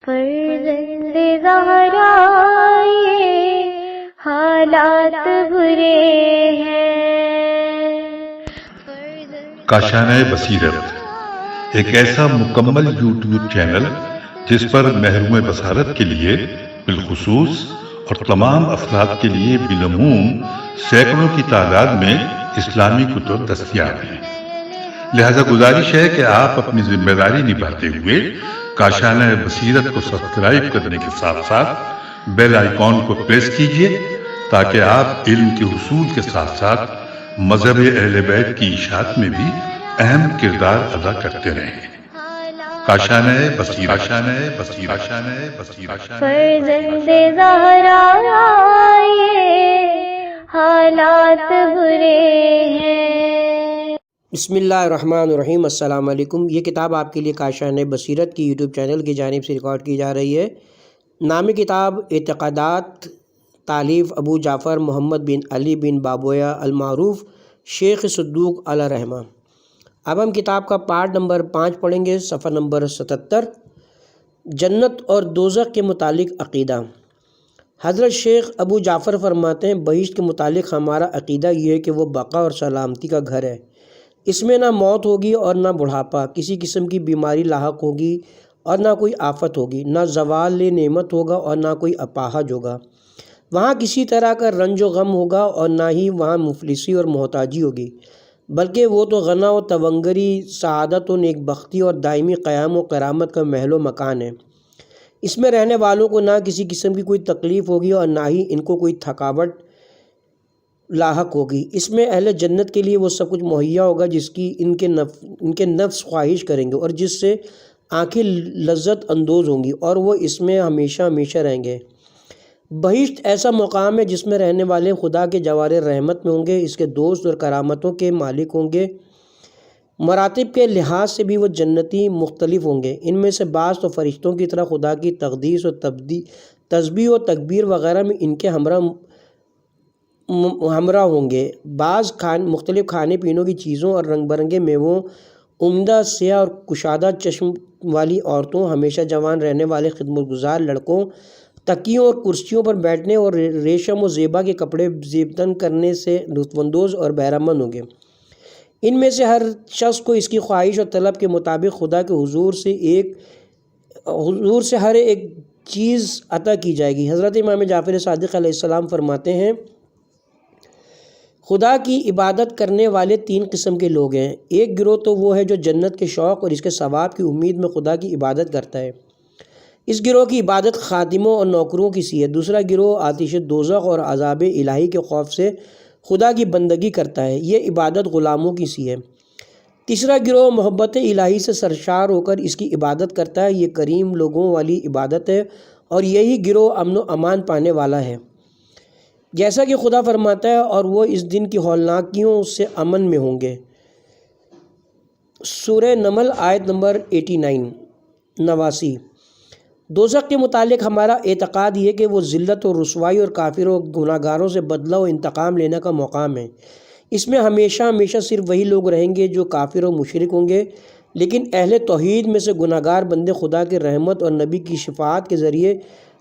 فرزند زہرا یہ حالات برے ہیں۔ کاشانۂ بصیرت ایک ایسا مکمل یوٹیوب چینل جس پر محروم بصارت کے لیے بالخصوص اور تمام افراد کے لیے بالعموم سینکڑوں کی تعداد میں اسلامی کتب دستیاب ہیں۔ لہذا گزارش ہے کہ آپ اپنی ذمہ داری نبھاتے ہوئے کاشانۂ بصیرت کو سبسکرائب کرنے کے ساتھ ساتھ بیل آئیکن کو پریس کیجیے تاکہ آپ علم کے حصول کے ساتھ ساتھ مذہب اہل بیت کی اشاعت میں بھی اہم کردار ادا کرتے رہیں۔ کاشانۂ بصیرت، کاشانۂ بصیرت، کاشانۂ بصیرت۔ فرزند زہرا یہ حالات برے ہیں۔ بسم اللہ الرحمن الرحیم۔ السلام علیکم۔ یہ کتاب آپ کے لیے کاشانۂ بصیرت کی یوٹیوب چینل کی جانب سے ریکارڈ کی جا رہی ہے۔ نام کتاب اعتقادات، تالیف ابو جعفر محمد بن علی بن بابویہ المعروف شیخ صدوق علیہ رحمہ۔ اب ہم کتاب کا پارٹ نمبر 5 پڑھیں گے، صفحہ نمبر 77، جنت اور دوزخ کے متعلق عقیدہ۔ حضرت شیخ ابو جعفر فرماتے ہیں، بہشت کے متعلق ہمارا عقیدہ یہ ہے کہ وہ بقا اور سلامتی کا گھر ہے۔ اس میں نہ موت ہوگی اور نہ بڑھاپا، کسی قسم کی بیماری لاحق ہوگی اور نہ کوئی آفت ہوگی، نہ زوال نعمت ہوگا اور نہ کوئی اپاہج ہوگا۔ وہاں کسی طرح کا رنج و غم ہوگا اور نہ ہی وہاں مفلسی اور محتاجی ہوگی، بلکہ وہ تو غنا و تونگری، سعادت و نیک بختی اور دائمی قیام و کرامت کا محل و مکان ہے۔ اس میں رہنے والوں کو نہ کسی قسم کی کوئی تکلیف ہوگی اور نہ ہی ان کو کوئی تھکاوٹ لاحق ہوگی۔ اس میں اہل جنت کے لیے وہ سب کچھ مہیا ہوگا جس کی ان کے نفس خواہش کریں گے اور جس سے آنکھیں لذت اندوز ہوں گی، اور وہ اس میں ہمیشہ ہمیشہ رہیں گے۔ بہشت ایسا مقام ہے جس میں رہنے والے خدا کے جوار رحمت میں ہوں گے، اس کے دوست اور کرامتوں کے مالک ہوں گے۔ مراتب کے لحاظ سے بھی وہ جنتی مختلف ہوں گے۔ ان میں سے بعض تو فرشتوں کی طرح خدا کی تقدیس و تسبیح و تکبیر وغیرہ میں ان کے ہمراہ ہوں گے۔ بعض مختلف کھانے پینوں کی چیزوں اور رنگ برنگے میووں، عمدہ سیاہ اور کشادہ چشم والی عورتوں، ہمیشہ جوان رہنے والے خدمت گزار لڑکوں، تکیوں اور کرسیوں پر بیٹھنے اور ریشم و زیبا کے کپڑے زیبتن کرنے سے لطف اندوز اور بہرامند ہوں گے۔ ان میں سے ہر شخص کو اس کی خواہش اور طلب کے مطابق خدا کے حضور سے ہر ایک چیز عطا کی جائے گی۔ حضرت امام جعفر صادق علیہ السلام فرماتے ہیں، خدا کی عبادت کرنے والے 3 قسم کے لوگ ہیں۔ ایک گروہ تو وہ ہے جو جنت کے شوق اور اس کے ثواب کی امید میں خدا کی عبادت کرتا ہے۔ اس گروہ کی عبادت خادموں اور نوکروں کی سی ہے۔ دوسرا گروہ آتش دوزخ اور عذاب الہی کے خوف سے خدا کی بندگی کرتا ہے، یہ عبادت غلاموں کی سی ہے۔ تیسرا گروہ محبت الہی سے سرشار ہو کر اس کی عبادت کرتا ہے، یہ کریم لوگوں والی عبادت ہے، اور یہی گروہ امن و امان پانے والا ہے۔ جیسا کہ خدا فرماتا ہے، اور وہ اس دن کی ہولناکیوں سے امن میں ہوں گے۔ سورہ نمل آیت نمبر 89۔ دوزخ کے متعلق ہمارا اعتقاد یہ کہ وہ ذلت و رسوائی اور کافروں اور گناہ گاروں سے بدلہ و انتقام لینے کا مقام ہے۔ اس میں ہمیشہ ہمیشہ صرف وہی لوگ رہیں گے جو کافر و مشرک ہوں گے، لیکن اہل توحید میں سے گناہ گار بندے خدا کے رحمت اور نبی کی شفاعت کے ذریعے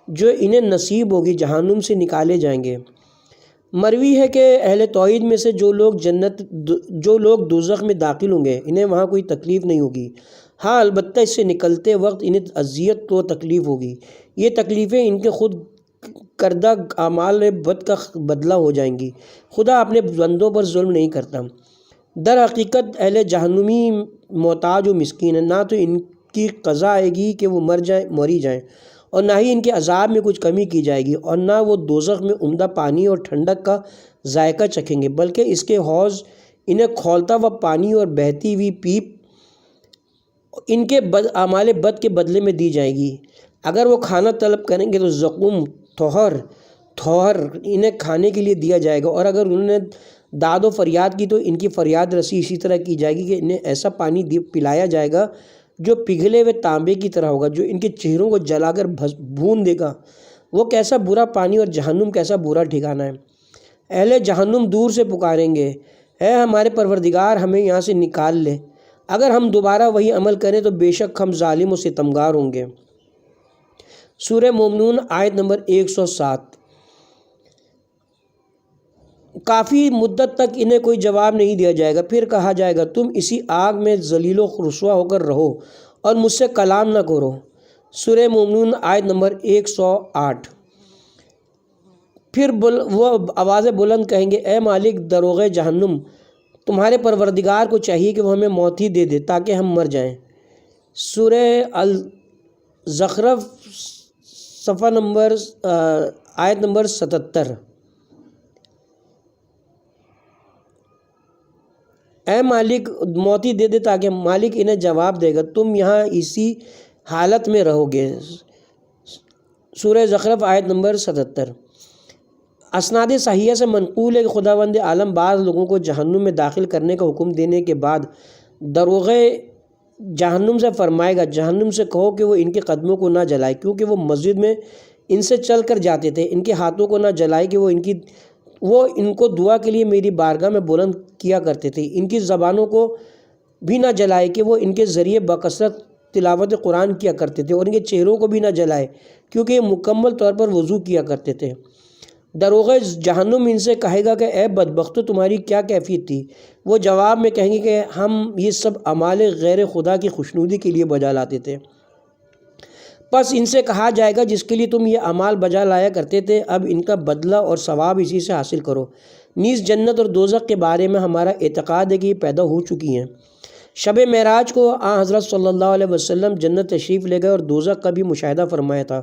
جو انہیں نصیب ہوگی جہنم سے نکالے جائیں گے۔ مروی ہے کہ اہل توحید میں سے جو لوگ دوزخ میں داخل ہوں گے انہیں وہاں کوئی تکلیف نہیں ہوگی۔ ہاں البتہ اس سے نکلتے وقت انہیں اذیت و تکلیف ہوگی۔ یہ تکلیفیں ان کے خود کردہ اعمال بد کا بدلہ ہو جائیں گی۔ خدا اپنے بندوں پر ظلم نہیں کرتا۔ در حقیقت اہل جہنمی محتاج و مسکین ہیں، نہ تو ان کی قضا آئے گی کہ وہ مری جائیں، اور نہ ہی ان کے عذاب میں کچھ کمی کی جائے گی، اور نہ وہ دوزخ میں عمدہ پانی اور ٹھنڈک کا ذائقہ چکھیں گے، بلکہ اس کے حوض انہیں کھولتا ہوا پانی اور بہتی ہوئی پیپ ان کے اعمال بد کے بدلے میں دی جائے گی۔ اگر وہ کھانا طلب کریں گے تو زقوم تھوہر انہیں کھانے کے لیے دیا جائے گا، اور اگر انہوں نے داد و فریاد کی تو ان کی فریاد رسی اسی طرح کی جائے گی کہ انہیں ایسا پانی پلایا جائے گا جو پگھلے ہوئے تانبے کی طرح ہوگا، جو ان کے چہروں کو جلا کر بھون دے گا۔ وہ کیسا برا پانی اور جہنم کیسا برا ٹھکانہ ہے۔ اہل جہنم دور سے پکاریں گے، اے ہمارے پروردگار ہمیں یہاں سے نکال لے، اگر ہم دوبارہ وہی عمل کریں تو بے شک ہم ظالم و ستمگار ہوں گے۔ سورہ مومنون آیت نمبر 107۔ کافی مدت تک انہیں کوئی جواب نہیں دیا جائے گا، پھر کہا جائے گا تم اسی آگ میں ذلیل و رسوا ہو کر رہو اور مجھ سے کلام نہ کرو۔ سورہ مومنون آیت نمبر 108۔ پھر وہ آواز بلند کہیں گے اے مالک دروغ جہنم، تمہارے پروردگار کو چاہیے کہ وہ ہمیں موت ہی دے دے تاکہ ہم مر جائیں۔ سورہ الزخرف صفحہ نمبر آیت نمبر 77۔ اے مالک موتی دے دے تاکہ مالک انہیں جواب دے گا تم یہاں اسی حالت میں رہو گے۔ سورہ زخرف آیت نمبر 77۔ اسناد صحیحہ سے منقول ہے کہ خداوند عالم بعض لوگوں کو جہنم میں داخل کرنے کا حکم دینے کے بعد دروغ جہنم سے فرمائے گا جہنم سے کہو کہ وہ ان کے قدموں کو نہ جلائے، کیونکہ وہ مسجد میں ان سے چل کر جاتے تھے، ان کے ہاتھوں کو نہ جلائے کہ وہ ان کو دعا کے لیے میری بارگاہ میں بلند کیا کرتے تھے، ان کی زبانوں کو بھی نہ جلائے کہ وہ ان کے ذریعے بکثرت تلاوت قرآن کیا کرتے تھے، اور ان کے چہروں کو بھی نہ جلائے کیونکہ یہ مکمل طور پر وضو کیا کرتے تھے۔ دروغ جہنم ان سے کہے گا کہ اے بدبختو تمہاری کیا کیفیت تھی؟ وہ جواب میں کہیں گے کہ ہم یہ سب اعمال غیر خدا کی خوشنودی کے لیے بجا لاتے تھے۔ پس ان سے کہا جائے گا جس کے لیے تم یہ اعمال بجا لایا کرتے تھے اب ان کا بدلہ اور ثواب اسی سے حاصل کرو۔ نیز جنت اور دوزخ کے بارے میں ہمارا اعتقاد ہے کہ یہ پیدا ہو چکی ہیں۔ شب معراج کو حضرت صلی اللہ علیہ وسلم جنت تشریف لے گئے اور دوزخ کا بھی مشاہدہ فرمایا تھا۔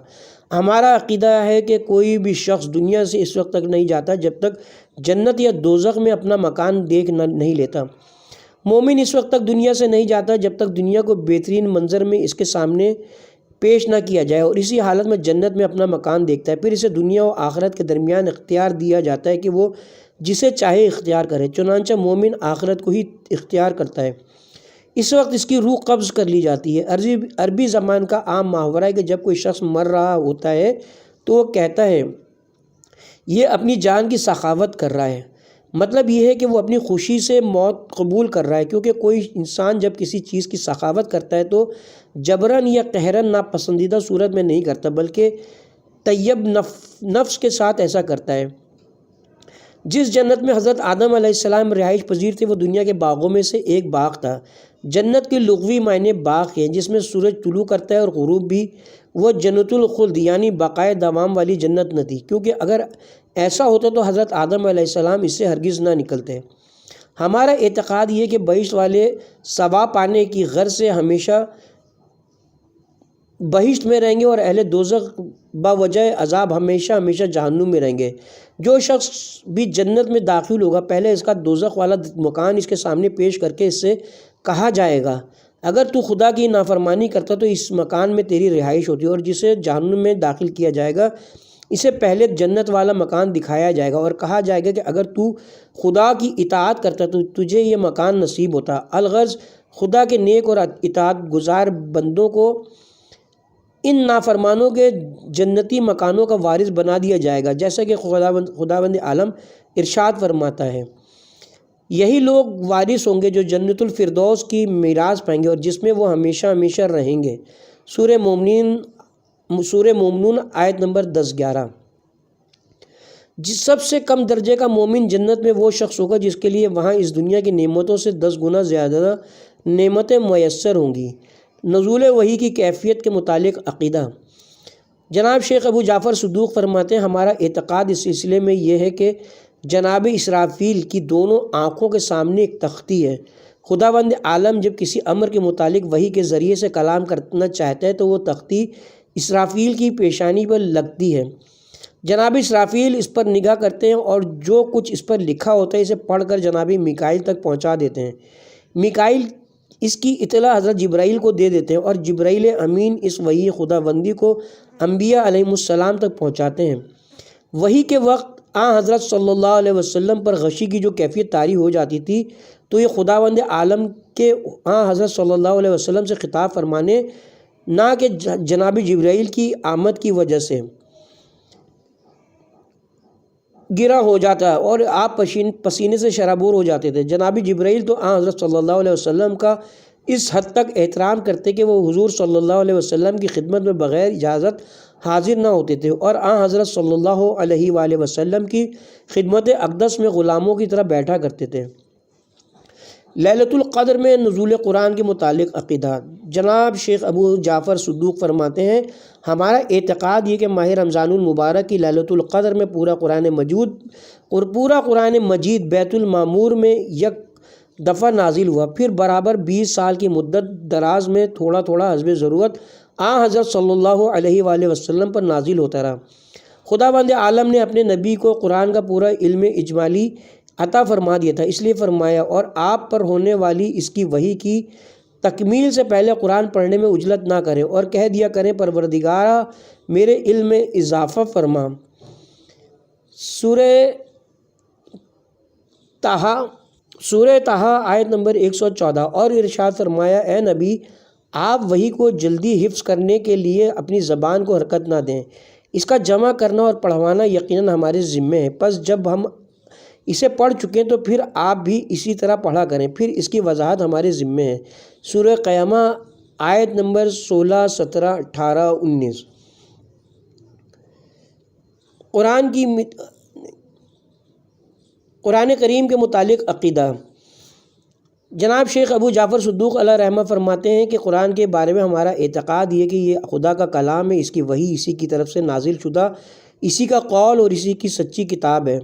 ہمارا عقیدہ ہے کہ کوئی بھی شخص دنیا سے اس وقت تک نہیں جاتا جب تک جنت یا دوزخ میں اپنا مکان دیکھ نہیں لیتا۔ مومن اس وقت تک دنیا سے نہیں جاتا جب تک دنیا کو بہترین منظر میں اس کے سامنے پیش نہ کیا جائے، اور اسی حالت میں جنت میں اپنا مکان دیکھتا ہے۔ پھر اسے دنیا و آخرت کے درمیان اختیار دیا جاتا ہے کہ وہ جسے چاہے اختیار کرے، چنانچہ مومن آخرت کو ہی اختیار کرتا ہے۔ اس وقت اس کی روح قبض کر لی جاتی ہے۔ عربی زبان کا عام محاورہ ہے کہ جب کوئی شخص مر رہا ہوتا ہے تو وہ کہتا ہے یہ اپنی جان کی سخاوت کر رہا ہے۔ مطلب یہ ہے کہ وہ اپنی خوشی سے موت قبول کر رہا ہے، کیونکہ کوئی انسان جب کسی چیز کی سخاوت کرتا ہے تو جبراً یا قہراً ناپسندیدہ صورت میں نہیں کرتا، بلکہ طیب نفس کے ساتھ ایسا کرتا ہے۔ جس جنت میں حضرت آدم علیہ السلام رہائش پذیر تھے وہ دنیا کے باغوں میں سے ایک باغ تھا۔ جنت کے لغوی معنی باغ ہیں جس میں سورج طلوع کرتا ہے اور غروب بھی۔ وہ جنت الخلد یعنی بقائے دوام والی جنت نہ تھی، کیونکہ اگر ایسا ہوتا تو حضرت آدم علیہ السلام اس سے ہرگز نہ نکلتے۔ ہمارا اعتقاد یہ کہ بہشت والے ثواب پانے کی غرض سے ہمیشہ بہشت میں رہیں گے اور اہل دوزخ باوجہ عذاب ہمیشہ ہمیشہ جہنم میں رہیں گے۔ جو شخص بھی جنت میں داخل ہوگا پہلے اس کا دوزخ والا مکان اس کے سامنے پیش کر کے اس سے کہا جائے گا اگر تو خدا کی نافرمانی کرتا تو اس مکان میں تیری رہائش ہوتی، اور جسے جہنم میں داخل کیا جائے گا اسے پہلے جنت والا مکان دکھایا جائے گا اور کہا جائے گا کہ اگر تو خدا کی اطاعت کرتا تو تجھے یہ مکان نصیب ہوتا۔ الغرض خدا کے نیک اور اطاعت گزار بندوں کو ان نافرمانوں کے جنتی مکانوں کا وارث بنا دیا جائے گا، جیسا کہ خداوند عالم ارشاد فرماتا ہے یہی لوگ وارث ہوں گے جو جنت الفردوس کی میراث پائیں گے اور جس میں وہ ہمیشہ ہمیشہ رہیں گے۔ سورہ مومنون آیت نمبر 10-11۔ سب سے کم درجے کا مومن جنت میں وہ شخص ہوگا جس کے لیے وہاں اس دنیا کی نعمتوں سے 10 گنا زیادہ نعمتیں میسر ہوں گی۔ نزول وحی کی کیفیت کے متعلق عقیدہ۔ جناب شیخ ابو جعفر صدوق فرماتے ہیں ہمارا اعتقاد اس سلسلے میں یہ ہے کہ جناب اسرافیل کی دونوں آنکھوں کے سامنے ایک تختی ہے۔ خداوند عالم جب کسی امر کے متعلق وحی کے ذریعے سے کلام کرنا چاہتا ہے تو وہ تختی اسرافیل کی پیشانی پر لگتی ہے۔ جناب اسرافیل اس پر نگاہ کرتے ہیں اور جو کچھ اس پر لکھا ہوتا ہے اسے پڑھ کر جناب میکائیل تک پہنچا دیتے ہیں۔ میکائیل اس کی اطلاع حضرت جبرائیل کو دے دیتے ہیں اور جبرائیل امین اس وحی خداوندی کو انبیاء علیہ السلام تک پہنچاتے ہیں۔ وحی کے وقت حضرت صلی اللہ علیہ وسلم پر غشی کی جو کیفیت طاری ہو جاتی تھی تو یہ خداوند عالم کے حضرت صلی اللہ علیہ وسلم سے خطاب فرمانے نہ کہ جناب جبرائیل کی آمد کی وجہ سے گرا ہو جاتا اور آپ پسینے سے شرابور ہو جاتے تھے۔ جناب جبرائیل تو حضرت صلی اللہ علیہ وسلم کا اس حد تک احترام کرتے کہ وہ حضور صلی اللہ علیہ وسلم کی خدمت میں بغیر اجازت حاضر نہ ہوتے تھے اور حضرت صلی اللہ علیہ وآلہ وسلم کی خدمت اقدس میں غلاموں کی طرح بیٹھا کرتے تھے۔ لیلۃ القدر میں نزول قرآن کے متعلق عقیدہ۔ جناب شیخ ابو جعفر صدوق فرماتے ہیں، ہمارا اعتقاد یہ کہ ماہ رمضان المبارک کی لیلۃ القدر میں پورا قرآن مجید بیت المعمور میں یک دفعہ نازل ہوا، پھر برابر 20 سال کی مدت دراز میں تھوڑا تھوڑا حسب ضرورت حضرت صلی اللہ علیہ وآلہ وسلم پر نازل ہوتا رہا۔ خداوند عالم نے اپنے نبی کو قرآن کا پورا علم اجمالی عطا فرما دیا تھا، اس لیے فرمایا اور آپ پر ہونے والی اس کی وحی کی تکمیل سے پہلے قرآن پڑھنے میں عجلت نہ کریں اور کہہ دیا کریں پروردگارا میرے علم میں اضافہ فرما۔ سورہ طٰہٰ آیت نمبر 114۔ اور ارشاد فرمایا اے نبی آپ وحی کو جلدی حفظ کرنے کے لیے اپنی زبان کو حرکت نہ دیں، اس کا جمع کرنا اور پڑھوانا یقیناً ہمارے ذمے ہے، پس جب ہم اسے پڑھ چکیں تو پھر آپ بھی اسی طرح پڑھا کریں، پھر اس کی وضاحت ہمارے ذمے ہے۔ سورہ قیامہ آیت نمبر 16، 17، 18، 19۔ قرآن کریم کے متعلق عقیدہ۔ جناب شیخ ابو جعفر صدوق علیہ رحمہ فرماتے ہیں کہ قرآن کے بارے میں ہمارا اعتقاد یہ کہ یہ خدا کا کلام ہے، اس کی وحی اسی کی طرف سے نازل شدہ، اسی کا قول اور اسی کی سچی کتاب ہے۔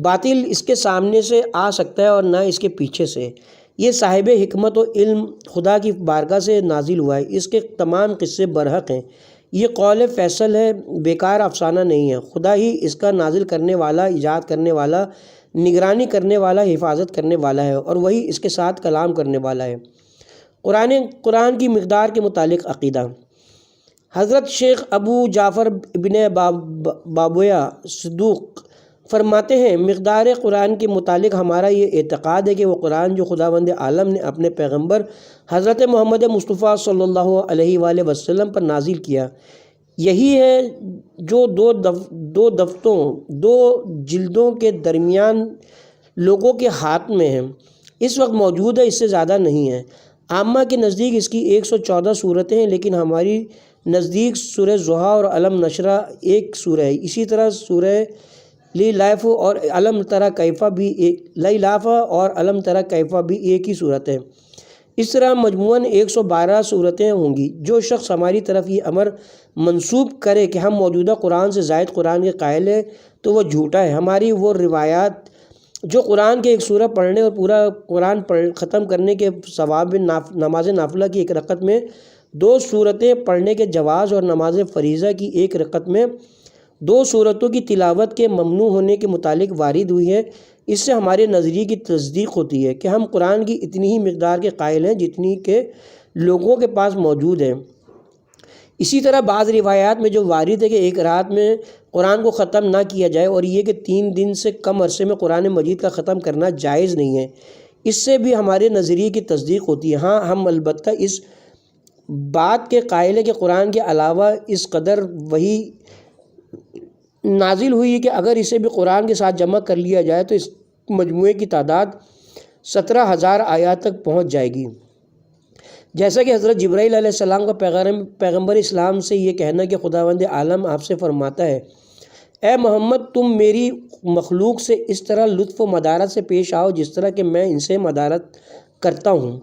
باطل اس کے سامنے سے آ سکتا ہے اور نہ اس کے پیچھے سے۔ یہ صاحب حکمت و علم خدا کی بارگاہ سے نازل ہوا ہے، اس کے تمام قصے برحق ہیں، یہ قول فیصل ہے، بیکار افسانہ نہیں ہے۔ خدا ہی اس کا نازل کرنے والا، ایجاد کرنے والا، نگرانی کرنے والا، حفاظت کرنے والا ہے اور وہی اس کے ساتھ کلام کرنے والا ہے۔ قرآن کی مقدار کے متعلق عقیدہ۔ حضرت شیخ ابو جعفر ابن بابویہ صدوق فرماتے ہیں مقدار قرآن کے متعلق ہمارا یہ اعتقاد ہے کہ وہ قرآن جو خداوند عالم نے اپنے پیغمبر حضرت محمد مصطفیٰ صلی اللہ علیہ وآلہ وسلم پر نازل کیا، یہی ہے جو دو جلدوں کے درمیان لوگوں کے ہاتھ میں ہے، اس وقت موجود ہے، اس سے زیادہ نہیں ہے۔ عامہ کے نزدیک اس کی 114 صورتیں ہیں، لیکن ہماری نزدیک سورہ ضحیٰ اور علم نشرہ ایک سورہ ہے، اسی طرح سورہ لیلاف اور علم تری کیفہ بھی ایک ہی صورت ہے۔ اس طرح مجموعاً 112 صورتیں ہوں گی۔ جو شخص ہماری طرف یہ امر منسوب کرے کہ ہم موجودہ قرآن سے زائد قرآن کے قائل ہیں تو وہ جھوٹا ہے۔ ہماری وہ روایات جو قرآن کے ایک سورہ پڑھنے اور پورا قرآن ختم کرنے کے ثواب میں نماز نافلہ کی ایک رکعت میں 2 سورتیں پڑھنے کے جواز اور نماز فریضہ کی ایک رکعت میں 2 سورتوں کی تلاوت کے ممنوع ہونے کے متعلق وارد ہوئی ہے، اس سے ہمارے نظریے کی تصدیق ہوتی ہے کہ ہم قرآن کی اتنی ہی مقدار کے قائل ہیں جتنی کہ لوگوں کے پاس موجود ہے۔ اسی طرح بعض روایات میں جو وارد ہے کہ ایک رات میں قرآن کو ختم نہ کیا جائے اور یہ کہ 3 دن سے کم عرصے میں قرآن مجید کا ختم کرنا جائز نہیں ہے، اس سے بھی ہمارے نظریے کی تصدیق ہوتی ہے۔ ہاں ہم البتہ اس بات کے قائل ہیں کہ قرآن کے علاوہ اس قدر وحی نازل ہوئی ہے کہ اگر اسے بھی قرآن کے ساتھ جمع کر لیا جائے تو اس مجموعے کی تعداد 17,000 آیات تک پہنچ جائے گی۔ جیسا کہ حضرت جبرائیل علیہ السلام کا پیغمبر اسلام سے یہ کہنا کہ خداوند عالم آپ سے فرماتا ہے اے محمد تم میری مخلوق سے اس طرح لطف و مدارت سے پیش آؤ جس طرح کہ میں ان سے مدارت کرتا ہوں،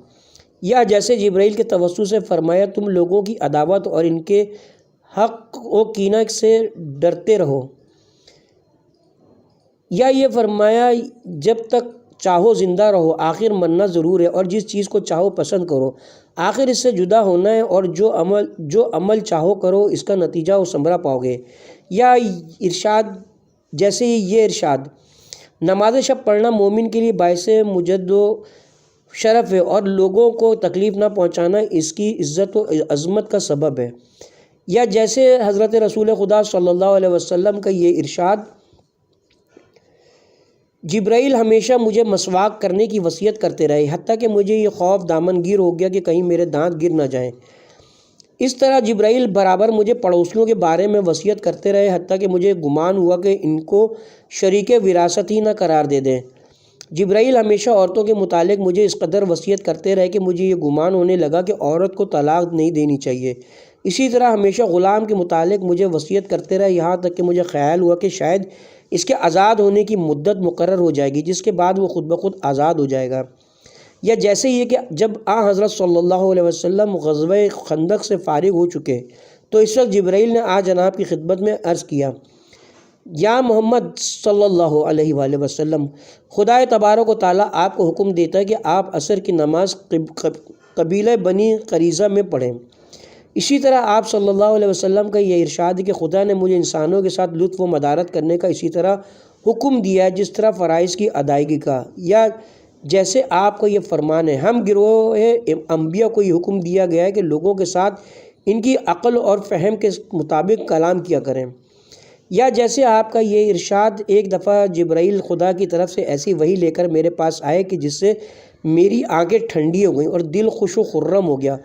یا جیسے جبرائیل کے توسط سے فرمایا تم لوگوں کی عداوت اور ان کے حق و کینہ سے ڈرتے رہو، یا یہ فرمایا جب تک چاہو زندہ رہو، آخر مرنا ضرور ہے اور جس چیز کو چاہو پسند کرو، آخر اس سے جدا ہونا ہے اور جو عمل چاہو کرو اس کا نتیجہ وہ ثمرہ پاؤ گے۔ یا ارشاد جیسے یہ ارشاد نماز شب پڑھنا مومن کے لیے باعث مجد و شرف ہے اور لوگوں کو تکلیف نہ پہنچانا اس کی عزت و عظمت کا سبب ہے۔ یا جیسے حضرت رسول خدا صلی اللہ علیہ وسلم کا یہ ارشاد جبرائیل ہمیشہ مجھے مسواک کرنے کی وصیت کرتے رہے حتیٰ کہ مجھے یہ خوف دامن گیر ہو گیا کہ کہیں میرے دانت گر نہ جائیں۔ اس طرح جبرائیل برابر مجھے پڑوسیوں کے بارے میں وصیت کرتے رہے حتیٰ کہ مجھے گمان ہوا کہ ان کو شریک وراثت ہی نہ قرار دے دیں۔ جبرائیل ہمیشہ عورتوں کے متعلق مجھے اس قدر وصیت کرتے رہے کہ مجھے یہ گمان ہونے لگا کہ عورت کو طلاق نہیں دینی چاہیے۔ اسی طرح ہمیشہ غلام کے متعلق مجھے وصیت کرتے رہے، یہاں تک کہ مجھے خیال ہوا کہ شاید اس کے آزاد ہونے کی مدت مقرر ہو جائے گی، جس کے بعد وہ خود بخود آزاد ہو جائے گا۔ یا جیسے یہ کہ جب حضرت صلی اللہ علیہ وسلم غزوہ خندق سے فارغ ہو چکے تو اس وقت جبرائیل نے جناب کی خدمت میں عرض کیا، یا محمد صلی اللہ علیہ وآلہ وسلم، خدا تبارک و تعالیٰ آپ کو حکم دیتا ہے کہ آپ عصر کی نماز قبیلہ بنی قریظہ میں پڑھیں۔ اسی طرح آپ صلی اللہ علیہ وسلم کا یہ ارشاد ہے کہ خدا نے مجھے انسانوں کے ساتھ لطف و مدارت کرنے کا اسی طرح حکم دیا ہے جس طرح فرائض کی ادائیگی کا، یا جیسے آپ کا یہ فرمان ہے۔ ہم گروہ انبیاء کو یہ حکم دیا گیا ہے کہ لوگوں کے ساتھ ان کی عقل اور فہم کے مطابق کلام کیا کریں۔ یا جیسے آپ کا یہ ارشاد، ایک دفعہ جبرائیل خدا کی طرف سے ایسی وحی لے کر میرے پاس آئے کہ جس سے میری آنکھیں ٹھنڈی ہو گئیں اور دل خوش و خرم ہو گیا۔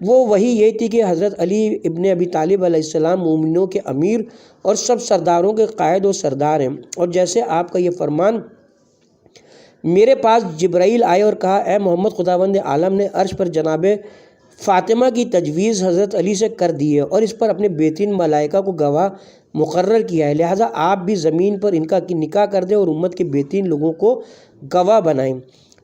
وہ وحی یہ تھی کہ حضرت علی ابن ابی طالب علیہ السلام مومنوں کے امیر اور سب سرداروں کے قائد و سردار ہیں۔ اور جیسے آپ کا یہ فرمان، میرے پاس جبرائیل آئے اور کہا، اے محمد، خداوند عالم نے عرش پر جناب فاطمہ کی تجویز حضرت علی سے کر دی ہے اور اس پر اپنے بہترین ملائکہ کو گواہ مقرر کیا ہے، لہٰذا آپ بھی زمین پر ان کا نکاح کر دیں اور امت کے بہترین لوگوں کو گواہ بنائیں۔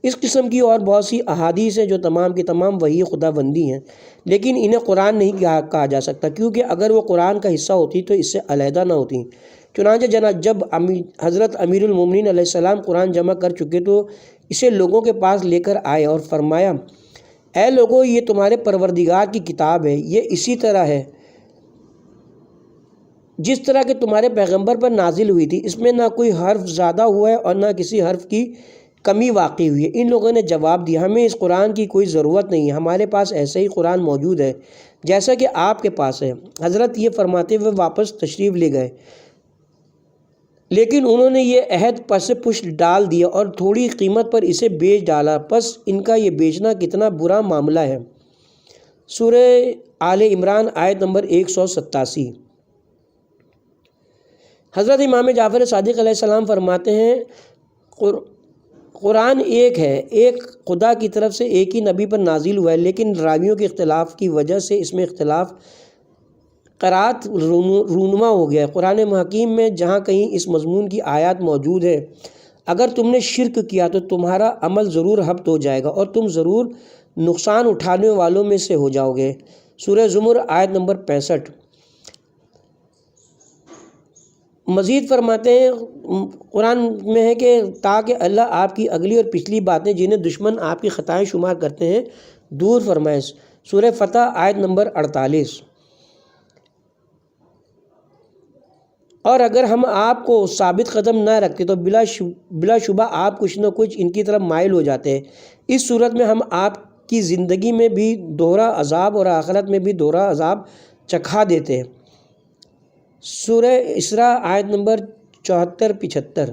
اس قسم کی اور بہت سی احادیث ہیں جو تمام کی تمام وحی خداوندی ہیں، لیکن انہیں قرآن نہیں کہا جا سکتا، کیونکہ اگر وہ قرآن کا حصہ ہوتی تو اس سے علیحدہ نہ ہوتی۔ چنانچہ جب حضرت امیر المومنین علیہ السلام قرآن جمع کر چکے تو اسے لوگوں کے پاس لے کر آئے اور فرمایا، اے لوگو، یہ تمہارے پروردگار کی کتاب ہے، یہ اسی طرح ہے جس طرح کہ تمہارے پیغمبر پر نازل ہوئی تھی، اس میں نہ کوئی حرف زیادہ ہوا ہے اور نہ کسی حرف کی کمی واقع ہوئی ہے۔ ان لوگوں نے جواب دیا، ہمیں اس قرآن کی کوئی ضرورت نہیں ہے، ہمارے پاس ایسا ہی قرآن موجود ہے جیسا کہ آپ کے پاس ہے۔ حضرت یہ فرماتے ہوئے واپس تشریف لے گئے، لیکن انہوں نے یہ عہد پس پشت ڈال دیا اور تھوڑی قیمت پر اسے بیچ ڈالا، پس ان کا یہ بیچنا کتنا برا معاملہ ہے۔ سورہ آل عمران آیت نمبر 187۔ حضرت امام جعفر صادق علیہ السلام فرماتے ہیں، قرآن ایک ہے، ایک خدا کی طرف سے ایک ہی نبی پر نازل ہوا ہے، لیکن راویوں کے اختلاف کی وجہ سے اس میں اختلاف قرات رونما ہو گیا ہے۔ قرآن حکیم میں جہاں کہیں اس مضمون کی آیات موجود ہے، اگر تم نے شرک کیا تو تمہارا عمل ضرور حبط ہو جائے گا اور تم ضرور نقصان اٹھانے والوں میں سے ہو جاؤ گے۔ سورہ زمر آیت نمبر 65۔ مزید فرماتے ہیں قرآن میں ہے کہ تاکہ اللہ آپ کی اگلی اور پچھلی باتیں جنہیں دشمن آپ کی خطائیں شمار کرتے ہیں دور فرمائے۔ سورہ فتح آیت نمبر 48۔ اور اگر ہم آپ کو ثابت قدم نہ رکھتے تو بلا شبہ آپ کچھ نہ کچھ ان کی طرف مائل ہو جاتے ہیں۔ اس صورت میں ہم آپ کی زندگی میں بھی دوہرا عذاب اور آخرت میں بھی دوہرا عذاب چکھا دیتے ہیں۔ سورہ اسراء آیت نمبر 74-75۔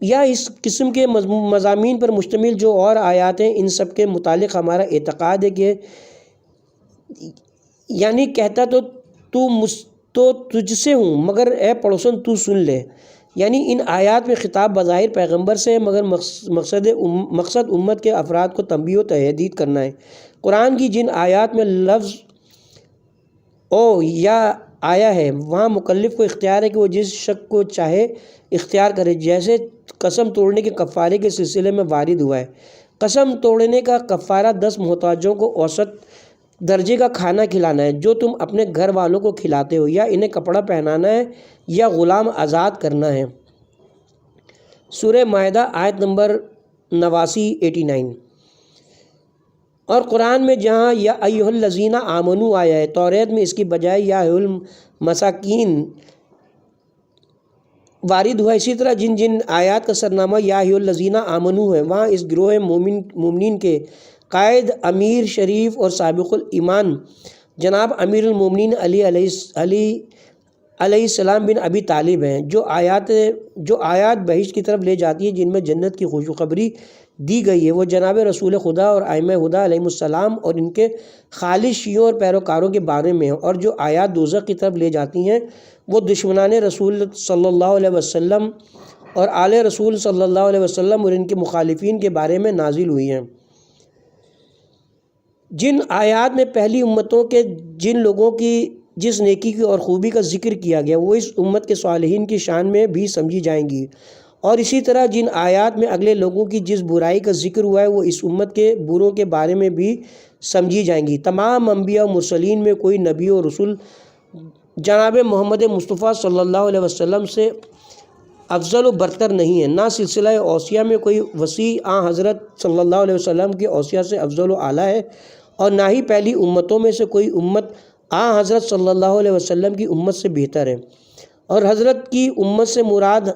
یا اس قسم کے مضامین پر مشتمل جو اور آیات ہیں، ان سب کے متعلق ہمارا اعتقاد ہے کہ یعنی کہتا تو تجھ سے ہوں، مگر اے پڑوسن تو سن لے، یعنی ان آیات میں خطاب بظاہر پیغمبر سے ہے، مگر مقصد امت کے افراد کو تنبیہ و تحدید کرنا ہے۔ قرآن کی جن آیات میں لفظ او یا آیا ہے، وہاں مکلف کو اختیار ہے کہ وہ جس شک کو چاہے اختیار کرے، جیسے قسم توڑنے کے کفارے کے سلسلے میں وارد ہوا ہے۔ قسم توڑنے کا کفارہ 10 محتاجوں کو اوسط درجے کا کھانا کھلانا ہے جو تم اپنے گھر والوں کو کھلاتے ہو، یا انہیں کپڑا پہنانا ہے یا غلام آزاد کرنا ہے۔ سورہ مائدہ آیت نمبر 89-89۔ اور قرآن میں جہاں یا ایھا الذین آمنوا آیا ہے، توریت میں اس کی بجائے یا ایھا المساکین وارد ہوا۔ اسی طرح جن آیات کا سرنامہ یا ایھا الذین آمنوا ہے، وہاں اس گروہ مومنین کے قائد، امیر شریف اور سابق الایمان جناب امیر المومنین علی علیہ السلام بن ابی طالب ہیں، جو آیات بہشت کی طرف لے جاتی ہیں، جن میں جنت کی خوشخبری دی گئی ہے وہ جناب رسول خدا اور ائمہ ہدیٰ علیہم السلام اور ان کے خالص شیعوں اور پیروکاروں کے بارے میں ہیں، اور جو آیات دوزخ کی طرف لے جاتی ہیں وہ دشمنان رسول صلی اللہ علیہ وسلم اور آل رسول صلی اللہ علیہ وسلم اور ان کے مخالفین کے بارے میں نازل ہوئی ہیں۔ جن آیات میں پہلی امتوں کے جن لوگوں کی جس نیکی کی اور خوبی کا ذکر کیا گیا وہ اس امت کے صالحین کی شان میں بھی سمجھی جائیں گی، اور اسی طرح جن آیات میں اگلے لوگوں کی جس برائی کا ذکر ہوا ہے وہ اس امت کے بروں کے بارے میں بھی سمجھی جائیں گی۔ تمام انبیاء و مرسلین میں کوئی نبی و رسول جناب محمد مصطفیٰ صلی اللہ علیہ وسلم سے افضل و برتر نہیں ہے، نہ سلسلہ اوصیہ میں کوئی وسیع حضرت صلی اللہ علیہ وسلم کی اوصیہ سے افضل و اعلیٰ ہے، اور نہ ہی پہلی امتوں میں سے کوئی امت حضرت صلی اللہ علیہ وسلم کی امت سے بہتر ہے۔ اور حضرت کی امت سے مراد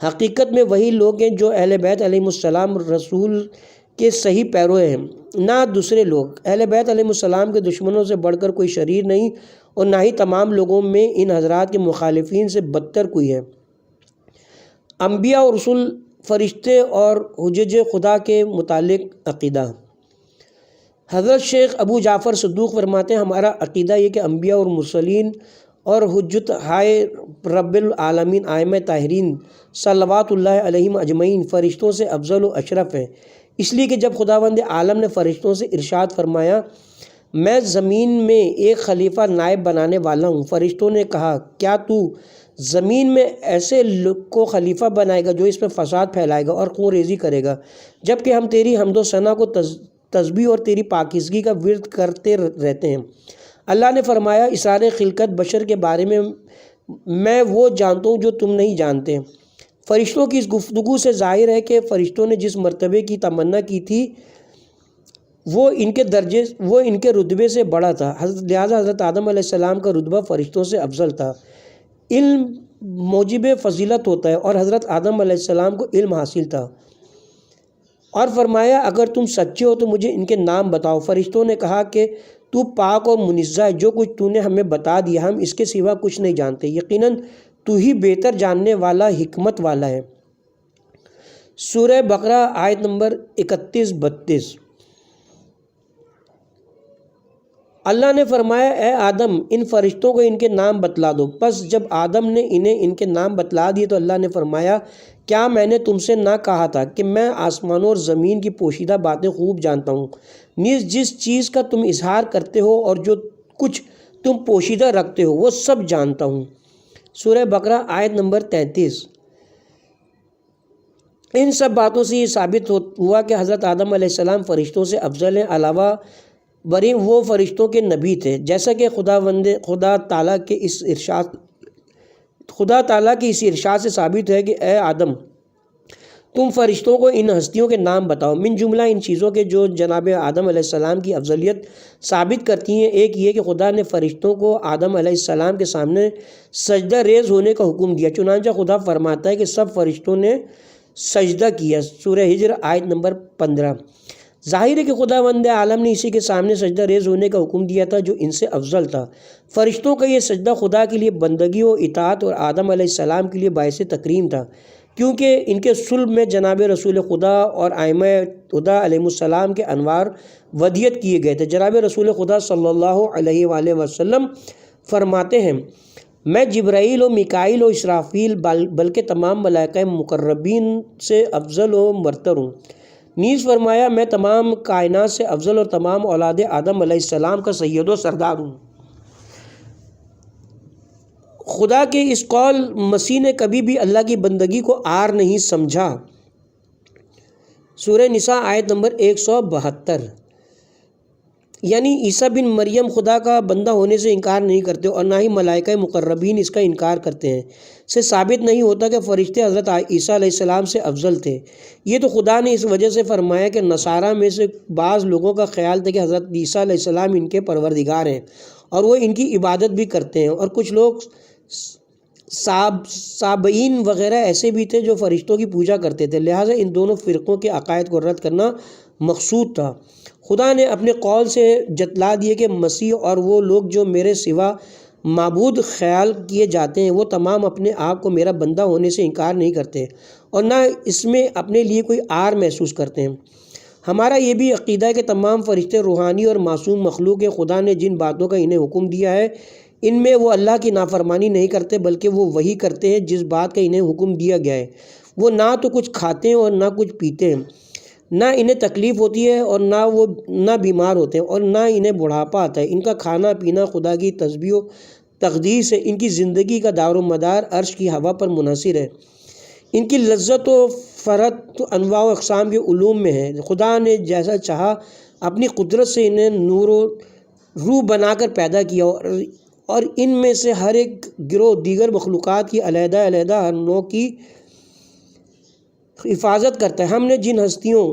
حقیقت میں وہی لوگ ہیں جو اہل بیت علیہم السلام رسول کے صحیح پیرو ہیں، نہ دوسرے لوگ۔ اہل بیت علیہم السلام کے دشمنوں سے بڑھ کر کوئی شریر نہیں، اور نہ ہی تمام لوگوں میں ان حضرات کے مخالفین سے بدتر کوئی ہے۔ انبیاء اور رسول، فرشتے اور حجج خدا کے متعلق عقیدہ۔ حضرت شیخ ابو جعفر صدوق فرماتے ہیں ہمارا عقیدہ یہ کہ انبیاء اور مرسلین اور حجت ہائے رب العالمین ائمہ طاہرین صلوات اللہ علیہم اجمعین فرشتوں سے افضل و اشرف ہیں، اس لیے کہ جب خداوند عالم نے فرشتوں سے ارشاد فرمایا میں زمین میں ایک خلیفہ نائب بنانے والا ہوں، فرشتوں نے کہا کیا تو زمین میں ایسے کو خلیفہ بنائے گا جو اس میں فساد پھیلائے گا اور خون ریزی کرے گا، جبکہ ہم تیری حمد و ثنا کو تسبیح اور تیری پاکیزگی کا ورد کرتے رہتے ہیں۔ اللہ نے فرمایا اسرار خلقت بشر کے بارے میں وہ جانتا ہوں جو تم نہیں جانتے۔ فرشتوں کی اس گفتگو سے ظاہر ہے کہ فرشتوں نے جس مرتبے کی تمنا کی تھی وہ ان کے رتبے سے بڑا تھا، لہٰذا حضرت آدم علیہ السلام کا رتبہ فرشتوں سے افضل تھا۔ علم موجب فضیلت ہوتا ہے اور حضرت آدم علیہ السلام کو علم حاصل تھا، اور فرمایا اگر تم سچے ہو تو مجھے ان کے نام بتاؤ۔ فرشتوں نے کہا کہ تو پاک اور منزہ ہے، جو کچھ تو نے ہمیں بتا دیا ہم اس کے سوا کچھ نہیں جانتے، یقیناً تو ہی بہتر جاننے والا حکمت والا ہے۔ سورہ بقرہ آیت نمبر 31-32۔ اللہ نے فرمایا اے آدم ان فرشتوں کو ان کے نام بتلا دو، پس جب آدم نے انہیں ان کے نام بتلا دیے تو اللہ نے فرمایا کیا میں نے تم سے نہ کہا تھا کہ میں آسمانوں اور زمین کی پوشیدہ باتیں خوب جانتا ہوں، نیز جس چیز کا تم اظہار کرتے ہو اور جو کچھ تم پوشیدہ رکھتے ہو وہ سب جانتا ہوں۔ سورہ بقرہ آیت نمبر 33۔ ان سب باتوں سے یہ ثابت ہوا کہ حضرت آدم علیہ السلام فرشتوں سے افضل ہیں، علاوہ بری وہ فرشتوں کے نبی تھے، جیسا کہ خدا تعالیٰ کے اس ارشاد سے ثابت ہے کہ اے آدم تم فرشتوں کو ان ہستیوں کے نام بتاؤ۔ من جملہ ان چیزوں کے جو جناب آدم علیہ السلام کی افضلیت ثابت کرتی ہیں ایک یہ کہ خدا نے فرشتوں کو آدم علیہ السلام کے سامنے سجدہ ریز ہونے کا حکم دیا، چنانچہ خدا فرماتا ہے کہ سب فرشتوں نے سجدہ کیا۔ سورہ ہجر آیت نمبر 15۔ ظاہر ہے کہ خداوند عالم نے اسی کے سامنے سجدہ ریز ہونے کا حکم دیا تھا جو ان سے افضل تھا۔ فرشتوں کا یہ سجدہ خدا کے لیے بندگی و اطاعت اور آدم علیہ السلام کے لیے باعث تکریم تھا، کیونکہ ان کے صلب میں جناب رسول خدا اور ائمہ ہدیٰ علیہم السلام کے انوار ودیت کیے گئے تھے۔ جناب رسول خدا صلی اللہ علیہ وآلہ وسلم فرماتے ہیں میں جبرائیل و میکائیل و اسرافیل بلکہ تمام ملائکہ مقربین سے افضل و برتر ہوں۔ نیز فرمایا میں تمام کائنات سے افضل اور تمام اولاد آدم علیہ السلام کا سید و سردار ہوں۔ خدا کے اس قول مسیح نے کبھی بھی اللہ کی بندگی کو عار نہیں سمجھا۔ سورہ نساء آیت نمبر 172۔ یعنی عیسیٰ بن مریم خدا کا بندہ ہونے سے انکار نہیں کرتے اور نہ ہی ملائکہ مقربین اس کا انکار کرتے ہیں، سے ثابت نہیں ہوتا کہ فرشتے حضرت عیسیٰ علیہ السلام سے افضل تھے۔ یہ تو خدا نے اس وجہ سے فرمایا کہ نصارہ میں سے بعض لوگوں کا خیال تھا کہ حضرت عیسیٰ علیہ السلام ان کے پروردگار ہیں اور وہ ان کی عبادت بھی کرتے ہیں، اور کچھ لوگ سابعین وغیرہ ایسے بھی تھے جو فرشتوں کی پوجا کرتے تھے، لہٰذا ان دونوں فرقوں کے عقائد کو رد کرنا مقصود تھا۔ خدا نے اپنے قول سے جتلا دیے کہ مسیح اور وہ لوگ جو میرے سوا معبود خیال کیے جاتے ہیں وہ تمام اپنے آپ کو میرا بندہ ہونے سے انکار نہیں کرتے، اور نہ اس میں اپنے لیے کوئی عار محسوس کرتے ہیں۔ ہمارا یہ بھی عقیدہ ہے کہ تمام فرشتے روحانی اور معصوم مخلوق ہیں۔ خدا نے جن باتوں کا انہیں حکم دیا ہے ان میں وہ اللہ کی نافرمانی نہیں کرتے، بلکہ وہ وہی کرتے ہیں جس بات کا انہیں حکم دیا گیا ہے۔ وہ نہ تو کچھ کھاتے ہیں اور نہ کچھ پیتے ہیں، نہ انہیں تکلیف ہوتی ہے اور نہ بیمار ہوتے ہیں، اور نہ انہیں بڑھاپا آتا ہے۔ ان کا کھانا پینا خدا کی تسبیح و تقدیس ہے۔ ان کی زندگی کا دار و مدار عرش کی ہوا پر منحصر ہے۔ ان کی لذت و فرحت انواع و اقسام کے علوم میں ہے۔ خدا نے جیسا چاہا اپنی قدرت سے انہیں نور و روح بنا کر پیدا کیا، اور ان میں سے ہر ایک گروہ دیگر مخلوقات کی علیحدہ علیحدہ ہر نوع کی حفاظت کرتا ہے۔ ہم نے جن ہستیوں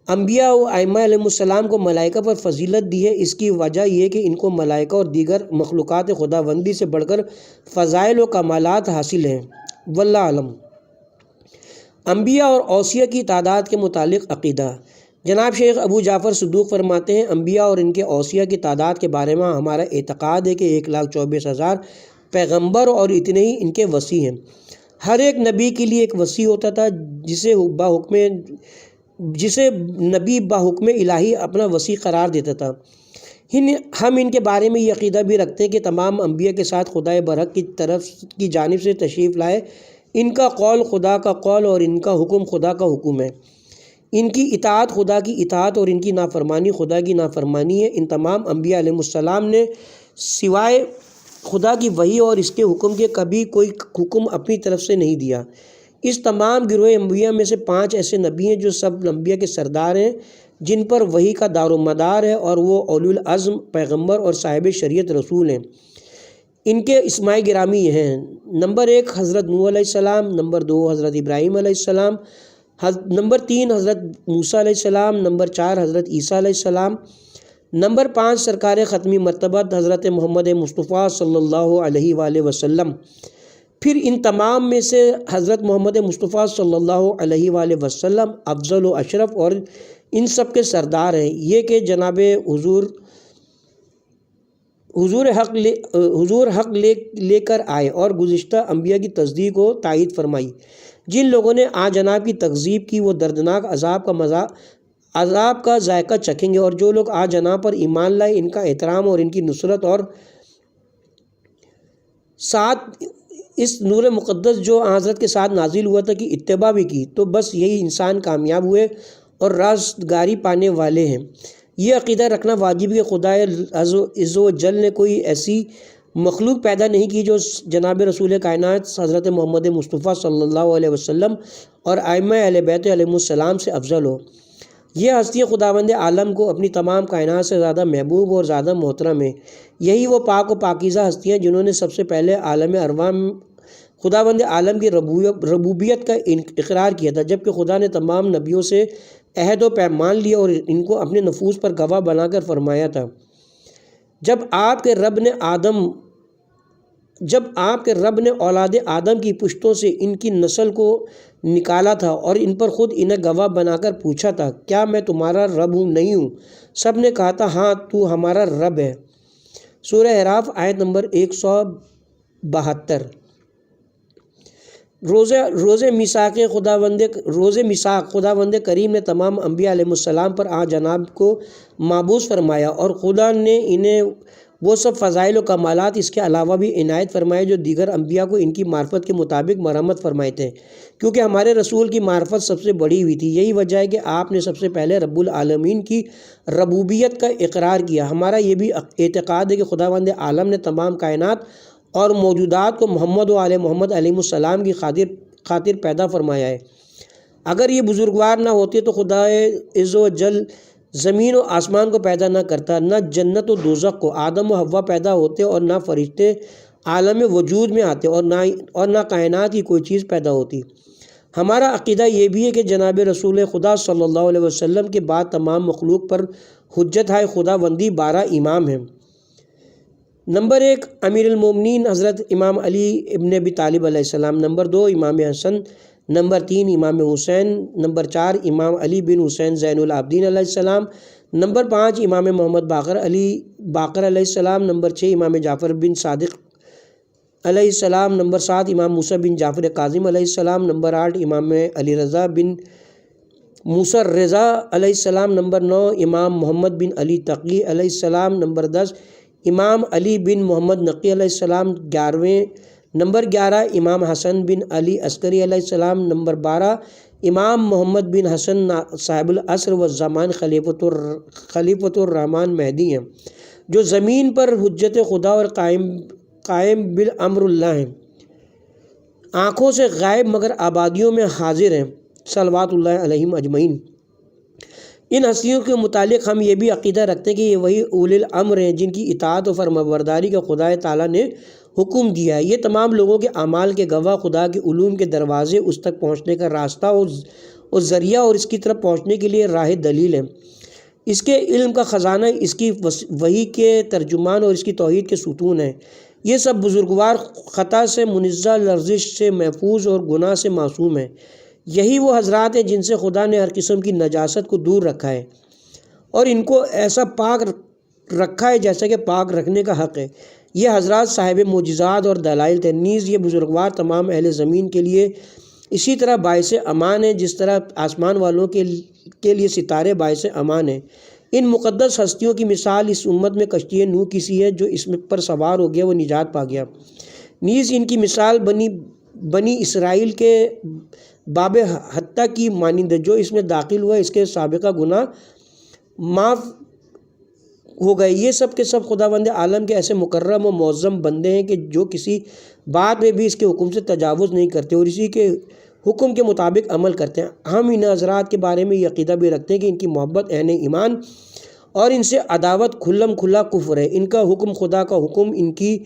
انبیاء و ائمہ علیہ السلام کو ملائکہ پر فضیلت دی ہے، اس کی وجہ یہ ہے کہ ان کو ملائکہ اور دیگر مخلوقات خداوندی سے بڑھ کر فضائل و کمالات حاصل ہیں۔ واللہ اعلم۔ انبیاء اور اوصیاء کی تعداد کے متعلق عقیدہ۔ جناب شیخ ابو جعفر صدوق فرماتے ہیں، انبیاء اور ان کے اوصیاء کی تعداد کے بارے میں ہمارا اعتقاد ہے کہ 1,24,000 پیغمبر اور اتنے ہی ان کے وصی ہیں۔ ہر ایک نبی کے لیے ایک وصی ہوتا تھا جسے نبی بحکم الہی اپنا وصی قرار دیتا تھا۔ ہم ان کے بارے میں یہ عقیدہ بھی رکھتے ہیں کہ تمام انبیاء کے ساتھ خدا برحق کی جانب سے تشریف لائے۔ ان کا قول خدا کا قول اور ان کا حکم خدا کا حکم ہے۔ ان کی اطاعت خدا کی اطاعت اور ان کی نافرمانی خدا کی نافرمانی ہے۔ ان تمام انبیاء علیہ السلام نے سوائے خدا کی وحی اور اس کے حکم کے کبھی کوئی حکم اپنی طرف سے نہیں دیا۔ اس تمام گروہ انبیاء میں سے 5 ایسے نبی ہیں جو سب انبیاء کے سردار ہیں، جن پر وحی کا دار و مدار ہے، اور وہ اولو العزم پیغمبر اور صاحب شریعت رسول ہیں۔ ان کے اسماء گرامی یہ ہیں: نمبر 1 حضرت نوح علیہ السلام، نمبر 2 حضرت ابراہیم علیہ السلام، نمبر 3 حضرت موسیٰ علیہ السلام، نمبر 4 حضرت عیسیٰ علیہ السلام، نمبر 5 سرکار ختمی مرتبت حضرت محمد مصطفیٰ صلی اللہ علیہ وآلہ وسلم۔ پھر ان تمام میں سے حضرت محمد مصطفیٰ صلی اللہ علیہ وآلہ وسلم افضل و اشرف اور ان سب کے سردار ہیں، یہ کہ جناب حضور حق لے کر آئے اور گزشتہ انبیاء کی تصدیق و تائید فرمائی۔ جن لوگوں نے آ جناب کی تکذیب کی وہ دردناک عذاب کا ذائقہ چکھیں گے، اور جو لوگ آ جناب پر ایمان لائے ان کا احترام اور ان کی نصرت اور ساتھ اس نور مقدس جو حضرت کے ساتھ نازل ہوا تھا کہ اتباع بھی کی، تو بس یہی انسان کامیاب ہوئے اور رستگاری پانے والے ہیں۔ یہ عقیدہ رکھنا واجب ہے کہ خدا عز و جل نے کوئی ایسی مخلوق پیدا نہیں کی جو جناب رسول کائنات حضرت محمد مصطفیٰ صلی اللہ علیہ وسلم اور ائمہ اہل بیت علیہ السلام سے افضل ہو۔ یہ ہستیاں خداوند عالم کو اپنی تمام کائنات سے زیادہ محبوب اور زیادہ محترم ہیں۔ یہی وہ پاک و پاکیزہ ہستیاں جنہوں نے سب سے پہلے عالم ارواح خداوند عالم کی ربوبیت کا اقرار کیا تھا، جبکہ خدا نے تمام نبیوں سے عہد و پیمان لیا اور ان کو اپنے نفوس پر گواہ بنا کر فرمایا تھا، جب آپ کے رب نے اولاد آدم کی پشتوں سے ان کی نسل کو نکالا تھا اور ان پر خود انہیں گواہ بنا کر پوچھا تھا، کیا میں تمہارا رب نہیں ہوں؟ سب نے کہا تھا، ہاں تو ہمارا رب ہے۔ سورہ اعراف آیت نمبر 172۔ روز میثاق خداوند کریم نے تمام انبیاء علیہ السلام پر آ جناب کو مابعوث فرمایا، اور خدا نے انہیں وہ سب فضائل و کمالات اس کے علاوہ بھی عنایت فرمائے جو دیگر انبیاء کو ان کی معرفت کے مطابق مرحمت فرمائے تھے، کیونکہ ہمارے رسول کی معرفت سب سے بڑی ہوئی تھی۔ یہی وجہ ہے کہ آپ نے سب سے پہلے رب العالمین کی ربوبیت کا اقرار کیا۔ ہمارا یہ بھی اعتقاد ہے کہ خداوند عالم نے تمام کائنات اور موجودات کو محمد و آل محمد علیہ السلام کی خاطر پیدا فرمایا ہے۔ اگر یہ بزرگوار نہ ہوتے تو خدا عز و جل زمین و آسمان کو پیدا نہ کرتا، نہ جنت و دوزخ کو، آدم و حوا پیدا ہوتے، اور نہ فرشتے عالم وجود میں آتے، اور نہ کائنات کی کوئی چیز پیدا ہوتی۔ ہمارا عقیدہ یہ بھی ہے کہ جناب رسول خدا صلی اللہ علیہ وسلم کے بعد تمام مخلوق پر حجت ہے خداوندی 12 امام ہیں۔ نمبر 1 امیر المومنین حضرت امام علی ابن ابی طالب علیہ السلام، نمبر 2 امام حسن، نمبر 3 امام حسین، نمبر 4 امام علی بن حسین زین العابدین علیہ السلام، نمبر 5 امام محمد باقر علیہ السلام، نمبر 6 امام جعفر بن صادق علیہ السلام، نمبر 7 امام موسیٰ بن جعفر کاظم علیہ السلام، نمبر 8 امام علی رضا بن موسیٰ رضا علیہ السلام، نمبر 9 امام محمد بن علی تقی علیہ السلام، نمبر 10 امام علی بن محمد نقی علیہ السلام، نمبر 11 امام حسن بن علی عسکری علیہ السلام، نمبر 12 امام محمد بن حسن صاحب العصر والزمان خلیفۃ الرحمن مہدی ہیں، جو زمین پر حجت خدا اور قائم بالامر اللہ ہیں، آنکھوں سے غائب مگر آبادیوں میں حاضر ہیں، صلوات اللہ علیہم اجمعین۔ ان ہستیوں کے متعلق ہم یہ بھی عقیدہ رکھتے ہیں کہ یہ وہی اولی الامر ہیں جن کی اطاعت و فرمانبرداری کا خدا تعالیٰ نے حکم دیا ہے۔ یہ تمام لوگوں کے اعمال کے گواہ، خدا کے علوم کے دروازے، اس تک پہنچنے کا راستہ اور ذریعہ، اور اس کی طرف پہنچنے کے لیے راہ دلیل ہے۔ اس کے علم کا خزانہ، اس کی وحی کے ترجمان اور اس کی توحید کے ستون ہیں۔ یہ سب بزرگوار خطا سے منزہ، لرزش سے محفوظ اور گناہ سے معصوم ہیں۔ یہی وہ حضرات ہیں جن سے خدا نے ہر قسم کی نجاست کو دور رکھا ہے اور ان کو ایسا پاک رکھا ہے جیسا کہ پاک رکھنے کا حق ہے۔ یہ حضرات صاحب معجزات اور دلائل تھے، نیز یہ بزرگوار تمام اہل زمین کے لیے اسی طرح باعث امان ہیں جس طرح آسمان والوں کے لیے ستارے باعث امان ہیں۔ ان مقدس ہستیوں کی مثال اس امت میں کشتی نوح کی سی ہے، جو اس میں پر سوار ہو گیا وہ نجات پا گیا۔ نیز ان کی مثال بنی اسرائیل کے باب حتیٰ کی مانند ہے، جو اس میں داخل ہوا اس کے سابقہ گناہ معاف ہو گئے۔ یہ سب کے سب خداوند عالم کے ایسے مکرم و معظم بندے ہیں کہ جو کسی بات میں بھی اس کے حکم سے تجاوز نہیں کرتے اور اسی کے حکم کے مطابق عمل کرتے ہیں۔ ہم ان حضرات کے بارے میں یہ عقیدہ بھی رکھتے ہیں کہ ان کی محبت عین ایمان اور ان سے عداوت کھلم کھلا کفر ہے۔ ان کا حکم خدا کا حکم، ان کی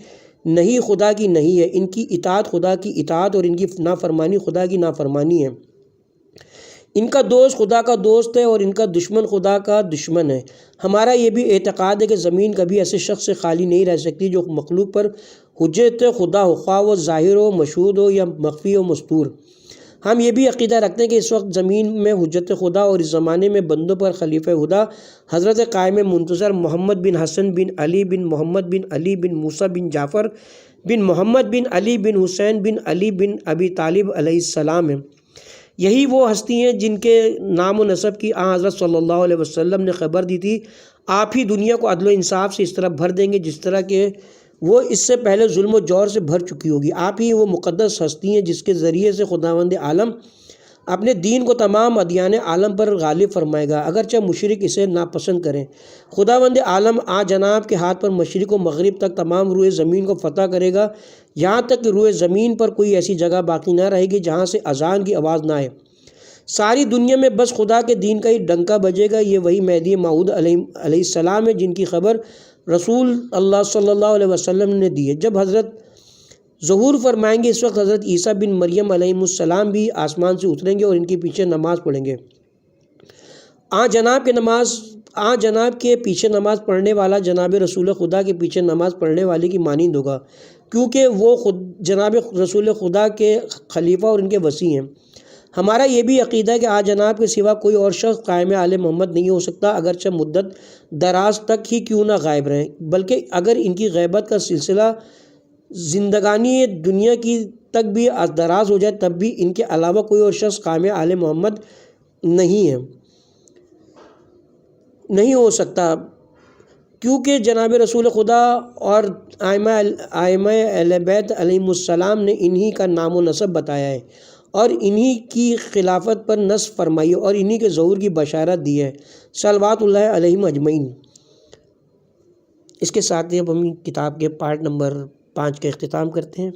نہیں خدا کی نہیں ہے، ان کی اطاعت خدا کی اطاعت اور ان کی نافرمانی خدا کی نافرمانی ہے۔ ان کا دوست خدا کا دوست ہے اور ان کا دشمن خدا کا دشمن ہے۔ ہمارا یہ بھی اعتقاد ہے کہ زمین کبھی ایسے شخص سے خالی نہیں رہ سکتی جو مخلوق پر حجت خدا ہو، خواہ وہ ظاہر ہو، مشہود ہو یا مخفی و مستور۔ ہم یہ بھی عقیدہ رکھتے ہیں کہ اس وقت زمین میں حجت خدا اور اس زمانے میں بندوں پر خلیفہ خدا حضرت قائم منتظر محمد بن حسن بن علی بن محمد بن علی بن موسیٰ بن جعفر بن محمد بن علی بن حسین بن علی بن ابی طالب علیہ السلام ہیں۔ یہی وہ ہستی ہیں جن کے نام و نسب کی حضرت صلی اللہ علیہ وسلم نے خبر دی تھی۔ آپ ہی دنیا کو عدل و انصاف سے اس طرح بھر دیں گے جس طرح کہ وہ اس سے پہلے ظلم و جور سے بھر چکی ہوگی۔ آپ ہی وہ مقدس ہستی ہیں جس کے ذریعے سے خداوند عالم اپنے دین کو تمام ادیان عالم پر غالب فرمائے گا، اگرچہ مشرک اسے ناپسند کریں۔ خداوند عالم جناب کے ہاتھ پر مشرق و مغرب تک تمام روئے زمین کو فتح کرے گا، یہاں تک کہ روئے زمین پر کوئی ایسی جگہ باقی نہ رہے گی جہاں سے اذان کی آواز نہ آئے۔ ساری دنیا میں بس خدا کے دین کا ہی ڈنکا بجے گا۔ یہ وہی مہدی موعود علیہ السلام ہے جن کی خبر رسول اللہ صلی اللہ علیہ وسلم نے دی ہے۔ جب حضرت ظہور فرمائیں گے اس وقت حضرت عیسیٰ بن مریم علیہ السلام بھی آسمان سے اتریں گے اور ان کے پیچھے نماز پڑھیں گے۔ جناب کے پیچھے نماز پڑھنے والا جناب رسول خدا کے پیچھے نماز پڑھنے والے کی مانند ہوگا، کیونکہ وہ جناب رسول خدا کے خلیفہ اور ان کے وصی ہیں۔ ہمارا یہ بھی عقیدہ ہے کہ جناب کے سوا کوئی اور شخص قائم عالم محمد نہیں ہو سکتا، اگرچہ مدت دراز تک ہی کیوں نہ غائب رہیں، بلکہ اگر ان کی غیبت کا سلسلہ زندگانی دنیا کی تک بھی دراز ہو جائے تب بھی ان کے علاوہ کوئی اور شخص قائم عالم محمد نہیں ہو سکتا، کیونکہ جناب رسول خدا اور ائمہ اہل بیت علیہم السلام نے انہی کا نام و نسب بتایا ہے اور انہی کی خلافت پر نصب فرمائی ہے اور انہی کے ظہور کی بشارت دی ہے، صلوات اللہ علیہم اجمعین۔ اس کے ساتھ ہی اب ہم کتاب کے پارٹ نمبر 5 کا اختتام کرتے ہیں۔